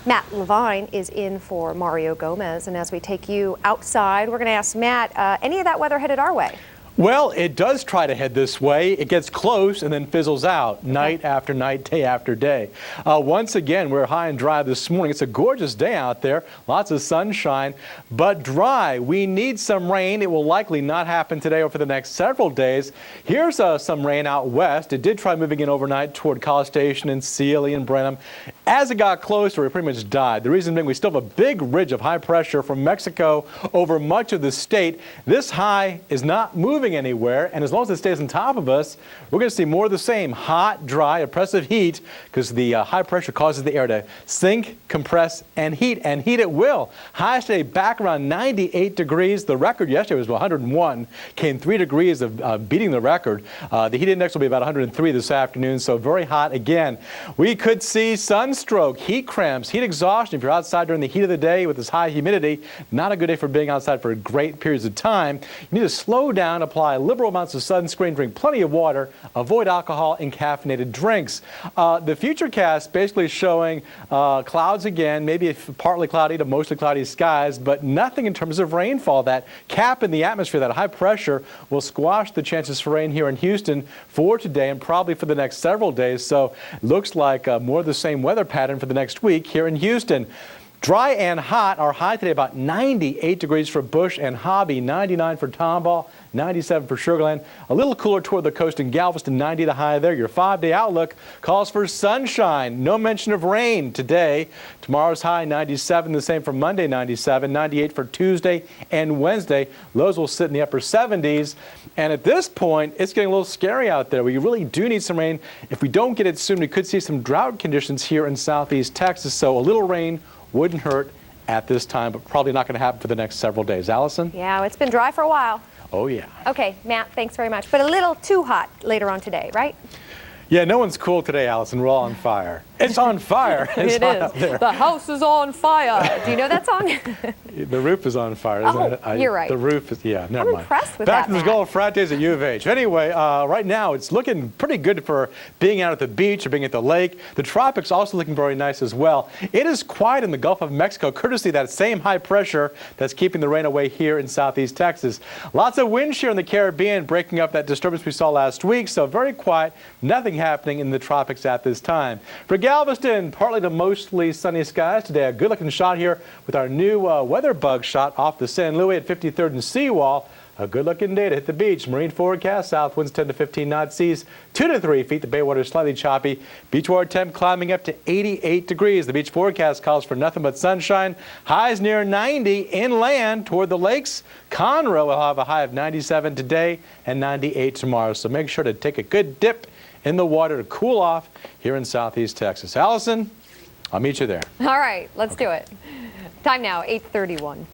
Matt Lavine is in for Mario Gomez, and as we take you outside, we're going to ask Matt, any of that weather headed our way? Well, it does try to head this way. It gets close and then fizzles out night after night, day after day. Once again, we're high and dry this morning. It's a gorgeous day out there, lots of sunshine, but dry. We need some rain. It will likely not happen today or for the next several days. Here's some rain out west. It did try moving in overnight toward College Station and Sealy and Brenham. As it got closer, it pretty much died. The reason being we still have a big ridge of high pressure from Mexico over much of the state. This high is not moving anywhere, and as long as it stays on top of us, we're going to see more of the same hot, dry, oppressive heat because the high pressure causes the air to sink, compress, and heat it will. Highest today back around 98 degrees. The record yesterday was 101, came 3 degrees of beating the record. The heat index will be about 103 this afternoon, so very hot again. We could see sunstroke, heat cramps, heat exhaustion if you're outside during the heat of the day with this high humidity. Not a good day for being outside for great periods of time. You need to slow down, apply liberal amounts of sunscreen, drink plenty of water, avoid alcohol and caffeinated drinks. The futurecast basically showing clouds again, maybe partly cloudy to mostly cloudy skies, but nothing in terms of rainfall. That cap in the atmosphere, that high pressure, will squash the chances for rain here in Houston for today and probably for the next several days. So looks like more of the same weather pattern for the next week here in Houston. Dry and hot. Our high today about 98 degrees for Bush and Hobby, 99 for Tomball, 97 for Sugar Land. A little cooler toward the coast in Galveston, 90 the high there. Your 5-day outlook calls for sunshine. No mention of rain today. Tomorrow's high 97, the same for Monday 97, 98 for Tuesday and Wednesday. Lows will sit in the upper 70s. And at this point, it's getting a little scary out there. We really do need some rain. If we don't get it soon, we could see some drought conditions here in southeast Texas. So a little rain wouldn't hurt at this time, but probably not going to happen for the next several days. Allison? Yeah, it's been dry for a while. Oh, yeah. Okay, Matt, thanks very much. But a little too hot later on today, right? Yeah, no one's cool today, Allison. We're all on fire. It's on fire. It's It hot is. out there. The house is on fire. Do you know that song? The roof is on fire, isn't it? You're right. The roof is, yeah, never I'm mind. impressed with Back that, to the Golf Frat Days at U of H. Anyway, right now it's looking pretty good for being out at the beach or being at the lake. The tropics also looking very nice as well. It is quiet in the Gulf of Mexico, courtesy of that same high pressure that's keeping the rain away here in southeast Texas. Lots of wind shear in the Caribbean, breaking up that disturbance we saw last week, so very quiet, nothing happening in the tropics at this time. For Galveston, partly to mostly sunny skies today. A good-looking shot here with our new weather bug shot off the San Luis at 53rd and Seawall. A good-looking day to hit the beach. Marine forecast, south winds 10 to 15 knot, seas 2 to 3 feet. The bay water is slightly choppy. Beach water temp climbing up to 88 degrees. The beach forecast calls for nothing but sunshine. Highs near 90 inland toward the lakes. Conroe will have a high of 97 today and 98 tomorrow. So make sure to take a good dip in the water to cool off here in southeast Texas. Allison, I'll meet you there. All right, let's do it. Time now, 8:31.